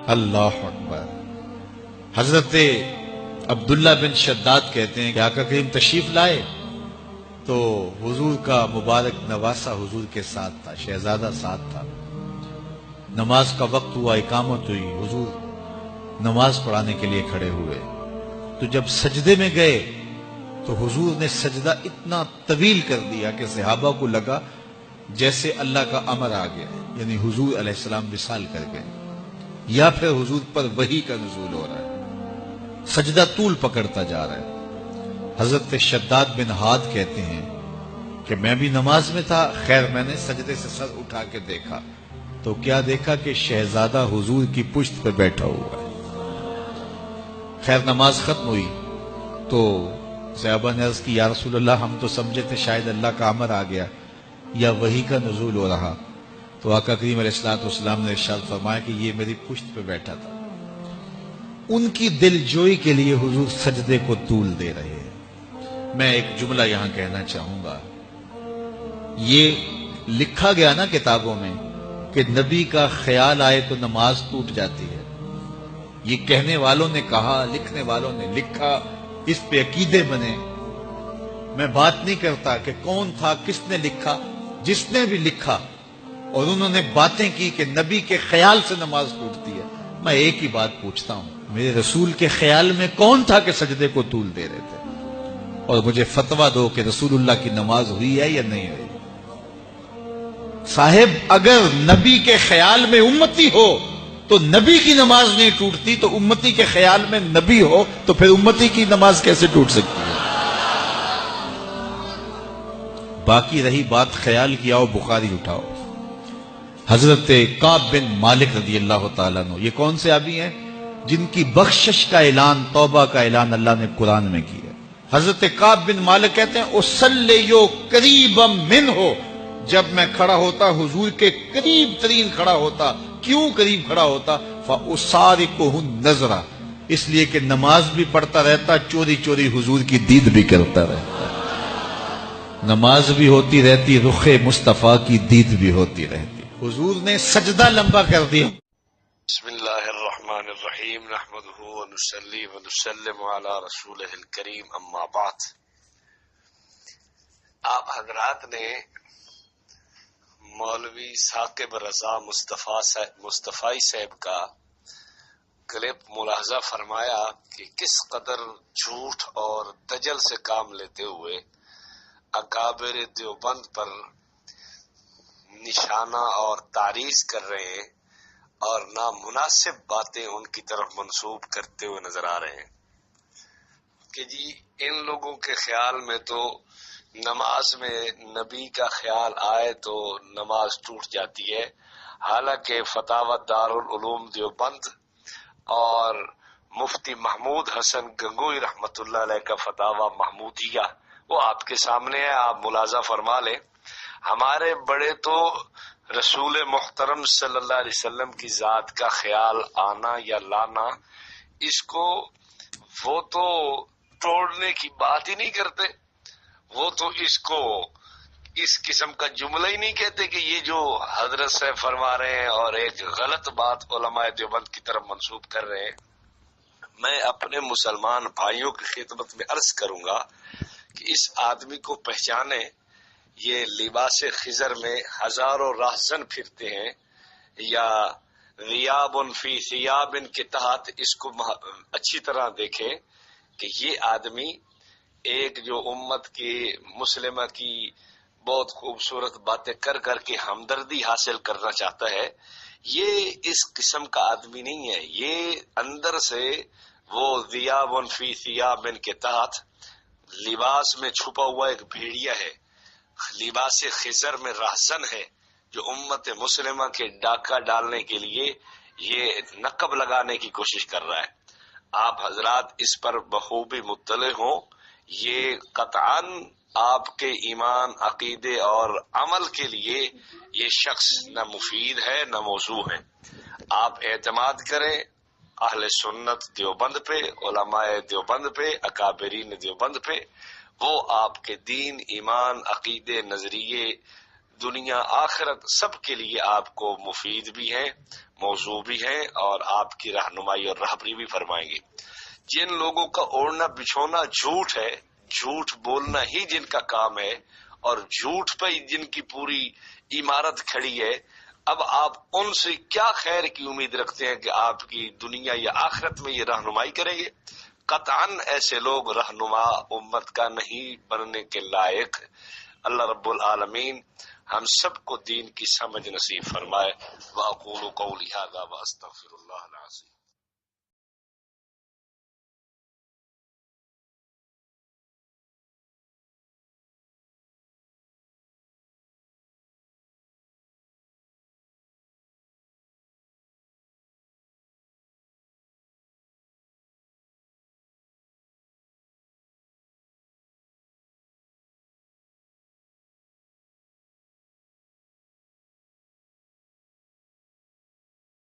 اللہ اکبر۔ حضرت عبداللہ بن شداد کہتے ہیں کہ آقا کریم تشریف لائے تو حضور کا مبارک نواسہ حضور کے ساتھ تھا، شہزادہ ساتھ تھا۔ نماز کا وقت ہوا، اقامت ہوئی، حضور نماز پڑھانے کے لیے کھڑے ہوئے تو جب سجدے میں گئے تو حضور نے سجدہ اتنا طویل کر دیا کہ صحابہ کو لگا جیسے اللہ کا امر آ گیا، یعنی حضور علیہ السلام وصال کر گئے یا پھر حضور پر وحی کا نزول ہو رہا ہے، سجدہ طول پکڑتا جا رہا ہے۔ حضرت شداد بن ہاد کہتے ہیں کہ میں بھی نماز میں تھا، خیر میں نے سجدے سے سر اٹھا کے دیکھا تو کیا دیکھا کہ شہزادہ حضور کی پشت پہ بیٹھا ہوا ہے۔ خیر نماز ختم ہوئی تو صحابہ نے عرض کی یا رسول اللہ ہم تو سمجھے تھے شاید اللہ کا امر آ گیا یا وحی کا نزول ہو رہا، تو آقا کریم علیہ السلام نے ارشاد فرمایا کہ یہ میری پشت پہ بیٹھا تھا۔ ان کی دل جوئی کے لیے حضور سجدے کو طول دے رہے ہیں۔ میں ایک جملہ یہاں کہنا چاہوں گا، یہ لکھا گیا نا کتابوں میں کہ نبی کا خیال آئے تو نماز ٹوٹ جاتی ہے، یہ کہنے والوں نے کہا، لکھنے والوں نے لکھا، اس پہ عقیدے بنے۔ میں بات نہیں کرتا کہ کون تھا، کس نے لکھا، جس نے بھی لکھا اور انہوں نے باتیں کی کہ نبی کے خیال سے نماز ٹوٹتی ہے، میں ایک ہی بات پوچھتا ہوں، میرے رسول کے خیال میں کون تھا کہ سجدے کو طول دے رہے تھے؟ اور مجھے فتویٰ دو کہ رسول اللہ کی نماز ہوئی ہے یا نہیں ہوئی؟ صاحب اگر نبی کے خیال میں امتی ہو تو نبی کی نماز نہیں ٹوٹتی، تو امتی کے خیال میں نبی ہو تو پھر امتی کی نماز کیسے ٹوٹ سکتی ہے؟ باقی رہی بات خیال کی، آؤ بخاری اٹھاؤ۔ حضرت کعب بن مالک رضی اللہ تعالیٰ عنہ، یہ کون سے آبی ہیں جن کی بخشش کا اعلان، توبہ کا اعلان اللہ نے قرآن میں کیا؟ حضرت کعب بن مالک کہتے ہیں اصلیو قریبا منہ، جب میں کھڑا ہوتا حضور کے قریب ترین کھڑا ہوتا۔ کیوں قریب کھڑا ہوتا؟ فَأُسَارِقُهُ النَّظْرَ، اس لیے کہ نماز بھی پڑھتا رہتا، چوری چوری حضور کی دید بھی کرتا رہتا، نماز بھی ہوتی رہتی، رخ مصطفیٰ کی دید بھی ہوتی رہتی۔ حضور نے سجدہ لمبا کر دیا۔ بسم اللہ الرحمن الرحیم، نحمدہ ونصلی ونسلم علی رسولہ الکریم، اما بعد۔ آپ حضرات نے مولوی ثاقب رضا مصطفی صاحب کا کلپ ملاحظہ فرمایا کہ کس قدر جھوٹ اور دجل سے کام لیتے ہوئے اکابر دیوبند پر نشانہ اور تعریض کر رہے ہیں اور نامناسب باتیں ان کی طرف منسوب کرتے ہوئے نظر آ رہے ہیں کہ جی ان لوگوں کے خیال میں تو نماز میں نبی کا خیال آئے تو نماز ٹوٹ جاتی ہے، حالانکہ فتاوی دارالعلوم دیوبند اور مفتی محمود حسن گنگوئی رحمت اللہ علیہ کا فتاوی محمودیہ وہ آپ کے سامنے ہے، آپ ملاحظہ فرما لیں۔ ہمارے بڑے تو رسول محترم صلی اللہ علیہ وسلم کی ذات کا خیال آنا یا لانا، اس کو وہ تو توڑنے کی بات ہی نہیں کرتے، وہ تو اس کو اس قسم کا جملہ ہی نہیں کہتے کہ یہ جو حضرت صاحب فرما رہے ہیں اور ایک غلط بات علماء دیوبند کی طرف منسوب کر رہے ہیں۔ میں اپنے مسلمان بھائیوں کی خدمت میں عرض کروں گا کہ اس آدمی کو پہچانے، یہ لباس خضر میں ہزاروں راہزن پھرتے ہیں، یا غیاب فی ثیاب کے تحت اس کو اچھی طرح دیکھیں کہ یہ آدمی ایک جو امت کی مسلمہ کی بہت خوبصورت باتیں کر کر کے ہمدردی حاصل کرنا چاہتا ہے، یہ اس قسم کا آدمی نہیں ہے۔ یہ اندر سے وہ غیاب فی ثیاب کے تحت لباس میں چھپا ہوا ایک بھیڑیا ہے، لباس خضر میں راہزن ہے، جو امت مسلمہ کے ڈاکہ ڈالنے کے لیے یہ نقب لگانے کی کوشش کر رہا ہے۔ آپ حضرات اس پر بخوبی مطلع ہوں، یہ قطعاً آپ کے ایمان، عقیدے اور عمل کے لیے یہ شخص نہ مفید ہے نہ موضوع ہے۔ آپ اعتماد کریں اہل سنت دیوبند پہ، علماء دیوبند پہ، اکابرین دیوبند پہ، وہ آپ کے دین، ایمان، عقیدے، نظریے، دنیا آخرت سب کے لیے آپ کو مفید بھی ہیں، موضوع بھی ہیں اور آپ کی رہنمائی اور رہبری بھی فرمائیں گے۔ جن لوگوں کا اوڑھنا بچھونا جھوٹ ہے، جھوٹ بولنا ہی جن کا کام ہے اور جھوٹ پہ جن کی پوری عمارت کھڑی ہے، اب آپ ان سے کیا خیر کی امید رکھتے ہیں کہ آپ کی دنیا یا آخرت میں یہ رہنمائی کریں گے؟ قطعاً ایسے لوگ رہنما امت کا نہیں بننے کے لائق۔ اللہ رب العالمین ہم سب کو دین کی سمجھ نصیب فرمائے۔ وَأَقُولُ قَوْلِي هَذَا وَأَسْتَغْفِرُ اللَّهَ الْعَظِيمَ۔